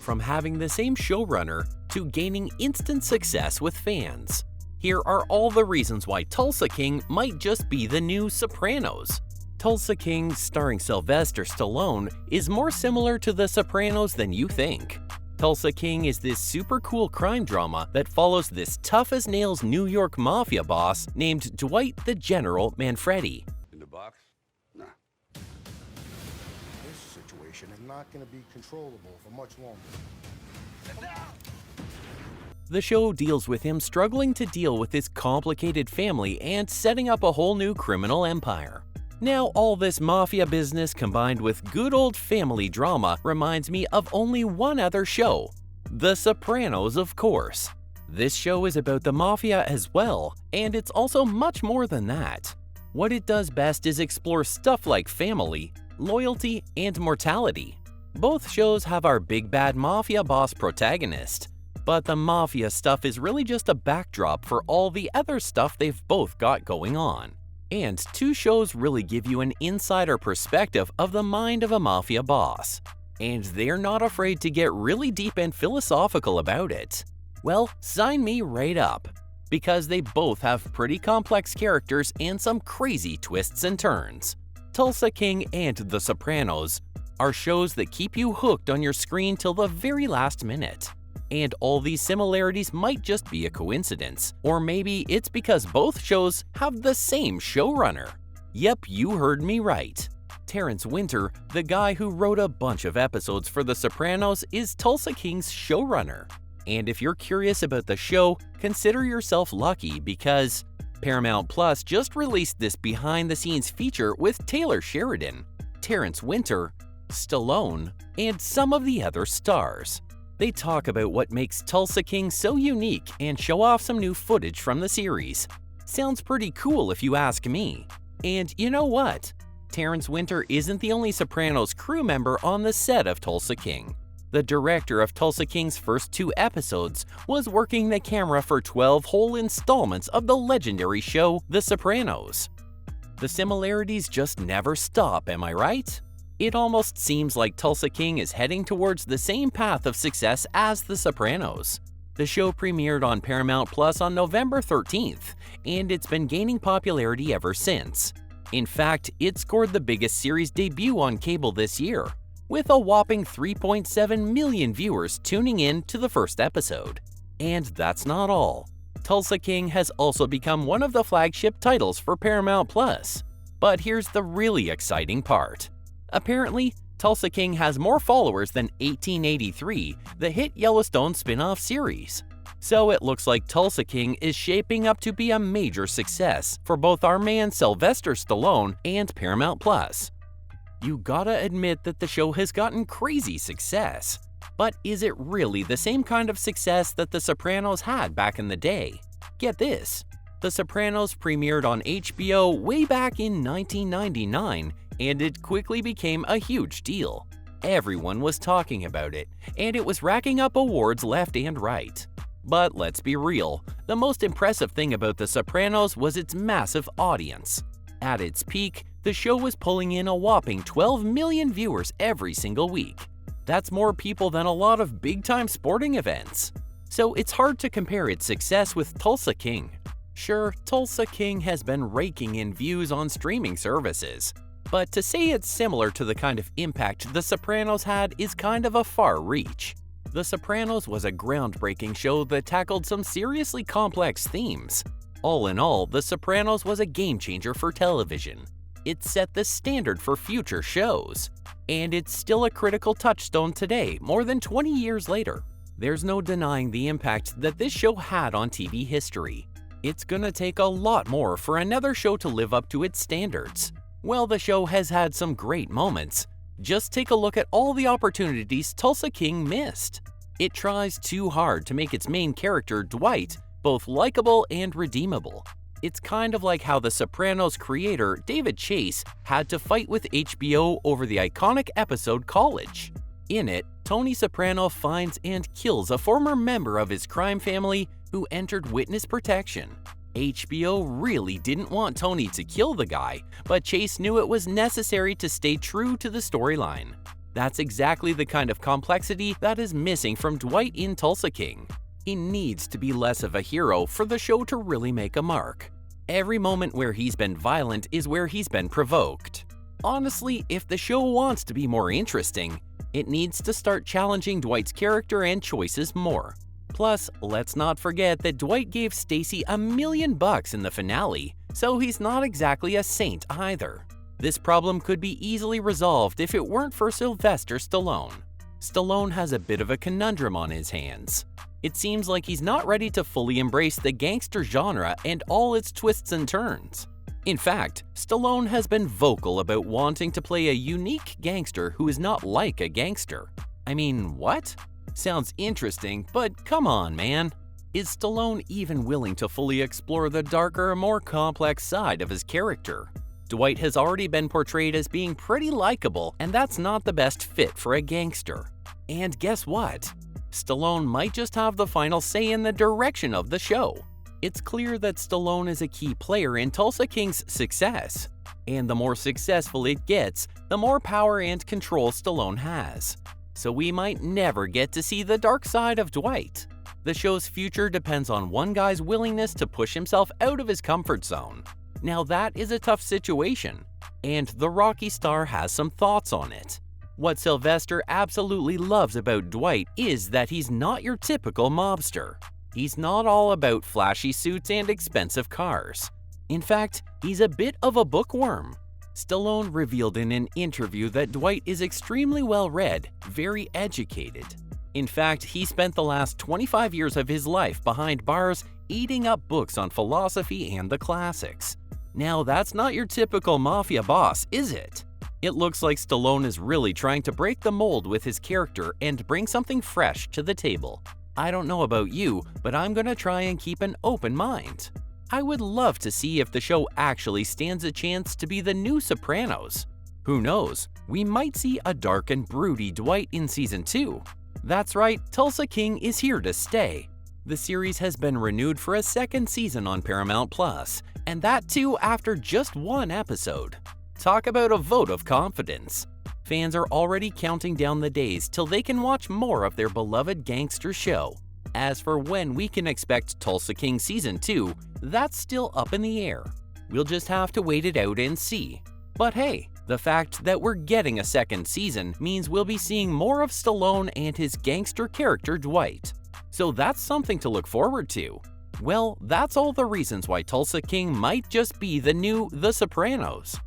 from having the same showrunner to gaining instant success with fans. Here are all the reasons why Tulsa King might just be the new Sopranos. Tulsa King, starring Sylvester Stallone, is more similar to The Sopranos than you think. Tulsa King is this super cool crime drama that follows this tough-as-nails New York mafia boss named Dwight the General Manfredi. In the box? Nah. This situation is not going to be controllable for much longer. The show deals with him struggling to deal with his complicated family and setting up a whole new criminal empire. Now, all this mafia business combined with good old family drama reminds me of only one other show, The Sopranos, of course. This show is about the mafia as well, and it's also much more than that. What it does best is explore stuff like family, loyalty, and mortality. Both shows have our big bad mafia boss protagonist, but the mafia stuff is really just a backdrop for all the other stuff they've both got going on. And two shows really give you an insider perspective of the mind of a mafia boss. And they're not afraid to get really deep and philosophical about it. Well, sign me right up, because they both have pretty complex characters and some crazy twists and turns. Tulsa King and The Sopranos are shows that keep you hooked on your screen till the very last minute. And all these similarities might just be a coincidence, or maybe it's because both shows have the same showrunner. Yep, you heard me right. Terrence Winter, the guy who wrote a bunch of episodes for The Sopranos, is Tulsa King's showrunner. And if you're curious about the show, consider yourself lucky because Paramount Plus just released this behind-the-scenes feature with Taylor Sheridan, Terrence Winter, Stallone, and some of the other stars. They talk about what makes Tulsa King so unique and show off some new footage from the series. Sounds pretty cool if you ask me. And you know what? Terrence Winter isn't the only Sopranos crew member on the set of Tulsa King. The director of Tulsa King's first 2 episodes was working the camera for 12 whole installments of the legendary show The Sopranos. The similarities just never stop, am I right? It almost seems like Tulsa King is heading towards the same path of success as The Sopranos. The show premiered on Paramount Plus on November 13th, and it's been gaining popularity ever since. In fact, it scored the biggest series debut on cable this year, with a whopping 3.7 million viewers tuning in to the first episode. And that's not all. Tulsa King has also become one of the flagship titles for Paramount Plus. But here's the really exciting part. Apparently, Tulsa King has more followers than 1883, the hit Yellowstone spin-off series. So it looks like Tulsa King is shaping up to be a major success for both our man Sylvester Stallone and Paramount Plus. You gotta admit that the show has gotten crazy success. But is it really the same kind of success that The Sopranos had back in the day? Get this, The Sopranos premiered on HBO way back in 1999, and it quickly became a huge deal. Everyone was talking about it, and it was racking up awards left and right. But let's be real, the most impressive thing about The Sopranos was its massive audience. At its peak, the show was pulling in a whopping 12 million viewers every single week. That's more people than a lot of big-time sporting events. So it's hard to compare its success with Tulsa King. Sure, Tulsa King has been raking in views on streaming services, but to say it's similar to the kind of impact The Sopranos had is kind of a far reach. The Sopranos was a groundbreaking show that tackled some seriously complex themes. All in all, The Sopranos was a game-changer for television. It set the standard for future shows. And it's still a critical touchstone today, more than 20 years later. There's no denying the impact that this show had on TV history. It's gonna take a lot more for another show to live up to its standards. Well, the show has had some great moments. Just take a look at all the opportunities Tulsa King missed. It tries too hard to make its main character, Dwight, both likable and redeemable. It's kind of like how The Sopranos creator, David Chase, had to fight with HBO over the iconic episode College. In it, Tony Soprano finds and kills a former member of his crime family who entered witness protection. HBO really didn't want Tony to kill the guy, but Chase knew it was necessary to stay true to the storyline. That's exactly the kind of complexity that is missing from Dwight in Tulsa King. He needs to be less of a hero for the show to really make a mark. Every moment where he's been violent is where he's been provoked. Honestly, if the show wants to be more interesting, it needs to start challenging Dwight's character and choices more. Plus, let's not forget that Dwight gave Stacy $1 million in the finale, so he's not exactly a saint either. This problem could be easily resolved if it weren't for Sylvester Stallone. Stallone has a bit of a conundrum on his hands. It seems like he's not ready to fully embrace the gangster genre and all its twists and turns. In fact, Stallone has been vocal about wanting to play a unique gangster who is not like a gangster. I mean, what? Sounds interesting, but come on, man. Is Stallone even willing to fully explore the darker, more complex side of his character? Dwight has already been portrayed as being pretty likable, and that's not the best fit for a gangster. And guess what? Stallone might just have the final say in the direction of the show. It's clear that Stallone is a key player in Tulsa King's success, and the more successful it gets, the more power and control Stallone has. So we might never get to see the dark side of Dwight. The show's future depends on one guy's willingness to push himself out of his comfort zone. Now that is a tough situation, and the Rocky star has some thoughts on it. What Sylvester absolutely loves about Dwight is that he's not your typical mobster. He's not all about flashy suits and expensive cars. In fact, he's a bit of a bookworm. Stallone revealed in an interview that Dwight is extremely well-read, very educated. In fact, he spent the last 25 years of his life behind bars eating up books on philosophy and the classics. Now, that's not your typical mafia boss, is it? It looks like Stallone is really trying to break the mold with his character and bring something fresh to the table. I don't know about you, but I'm gonna try and keep an open mind. I would love to see if the show actually stands a chance to be the new Sopranos. Who knows, we might see a dark and broody Dwight in Season 2. That's right, Tulsa King is here to stay. The series has been renewed for a second season on Paramount+, and that too after just one episode. Talk about a vote of confidence. Fans are already counting down the days till they can watch more of their beloved gangster show. As for when we can expect Tulsa King Season 2, that's still up in the air. We'll just have to wait it out and see. But hey, the fact that we're getting a second season means we'll be seeing more of Stallone and his gangster character Dwight. So that's something to look forward to. Well, that's all the reasons why Tulsa King might just be the new The Sopranos.